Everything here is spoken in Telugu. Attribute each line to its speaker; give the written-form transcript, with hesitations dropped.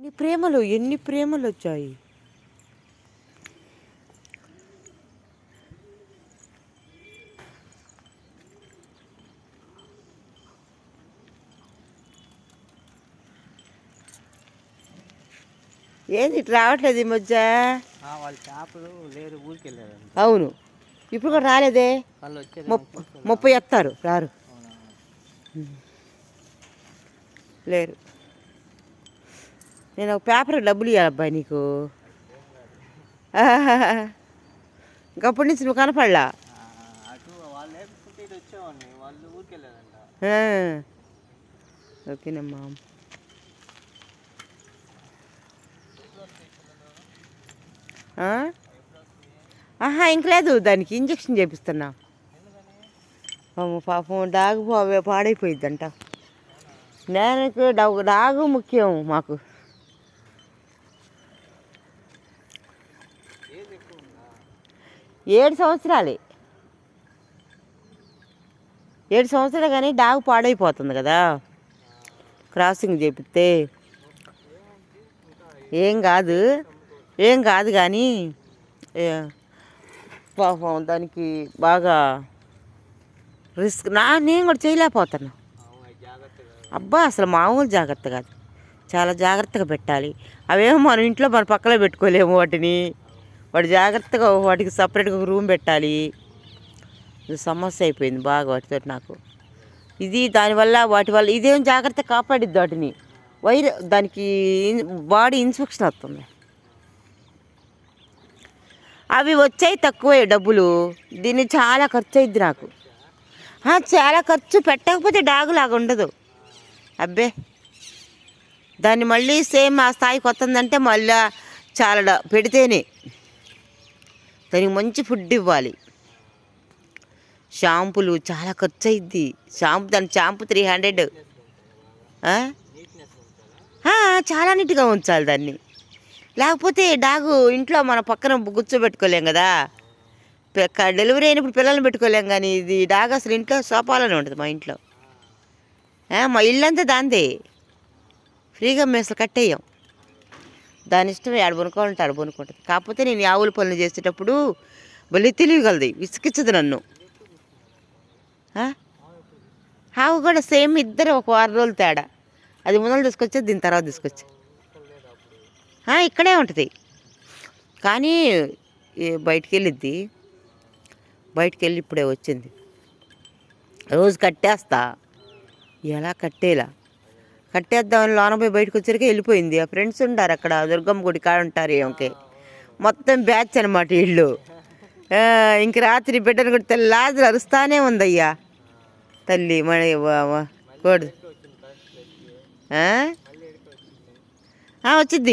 Speaker 1: ఎన్ని ప్రేమలు వచ్చాయి. ఏంది ఇటు రావట్లేదు ఈ మధ్య?
Speaker 2: వాళ్ళ చేపలు లేరు, ఊరికి వెళ్ళారు.
Speaker 1: అవును, ఇప్పుడు కూడా రాలేదే.
Speaker 2: వాళ్ళు
Speaker 1: 30 ఎత్తారు, రారు, లేరు. నేను ఒక పేపర్ డబ్బులు ఇవ్వాలి అబ్బాయి నీకు. ఇంకప్పటి నుంచి నువ్వు కనపడలా. ఓకేనమ్మా. ఇంక లేదు, దానికి ఇంజక్షన్ చేపిస్తున్నా. పాపం డాగు పాడైపోయిద్దంట. నేను డాగు ముఖ్యం మాకు. ఏడు సంవత్సరాలు కానీ డాగు పాడైపోతుంది కదా. క్రాసింగ్ చేపిస్తే ఏం కాదు కానీ పాపం దానికి బాగా రిస్క్. నేను కూడా చేయలేకపోతున్నా. అబ్బా అసలు మామూలు జాగ్రత్త కాదు, చాలా జాగ్రత్తగా పెట్టాలి. అవేమో మనం ఇంట్లో మన పక్కలో పెట్టుకోలేము వాటిని. జాగ్రత్తగా వాటికి సపరేట్గా ఒక రూమ్ పెట్టాలి. ఇది సమస్య అయిపోయింది బాగా వాటితో నాకు. దానివల్ల వాటి వల్ల ఇదేం జాగ్రత్త కాపాడిద్ది వాటిని. దానికి బాడీ ఇన్ఫెక్షన్ వస్తుంది. అవి వచ్చాయి తక్కువే డబ్బులు, దీన్ని చాలా ఖర్చు అయింది నాకు. చాలా ఖర్చు పెట్టకపోతే డాగులాగా ఉండదు. అబ్బే దాన్ని మళ్ళీ సేమ్ ఆ స్థాయికి వస్తుందంటే మళ్ళీ చాలా పెడితేనే. దానికి మంచి ఫుడ్ ఇవ్వాలి. షాంపులు చాలా ఖర్చు అయింది. దాని షాంపూ 300. చాలా నీట్గా ఉంచాలి దాన్ని, లేకపోతే డాగు ఇంట్లో మన పక్కన కూర్చోబెట్టుకోలేం కదా. డెలివరీ అయినప్పుడు పిల్లల్ని పెట్టుకోలేం, కానీ ఇది డాగ్ అసలు ఇంట్లో సోఫాలోనే ఉంటుంది మా ఇంట్లో. మా ఇల్లంతా దాందే, ఫ్రీగా మేము అసలు కట్టేయం. దాని ఇష్టం ఆడ కొనుక్కోవాలంటే ఆడ కొనుక్కుంటుంది. కాకపోతే నేను ఆవుల పనులు చేసేటప్పుడు భలే తెలియగలది, విసిగించదు నన్ను. ఆవు కూడా సేమ్, ఇద్దరు ఒక 6 రోజులు తేడా. అది ముందర తీసుకొచ్చేది, దీని తర్వాత తీసుకొచ్చి ఇక్కడే ఉంటుంది. కానీ బయటికి వెళ్ళిద్ది. ఇప్పుడే వచ్చింది. రోజు కట్టేస్తా, ఎలా కట్టేద్దామని లోన పోయి బయటకు వచ్చరికి వెళ్ళిపోయింది. ఆ ఫ్రెండ్స్ ఉంటారు అక్కడ దుర్గమ్మ గుడి కాడ ఉంటారు. ఏమకే మొత్తం బ్యాచ్ అనమాట ఇల్లు. ఇంక రాత్రి బిడ్డను కూడా తెల్లారి అరుస్తానే ఉందయ్యా తల్లి మళ్ళీ కోడు వచ్చిద్ది.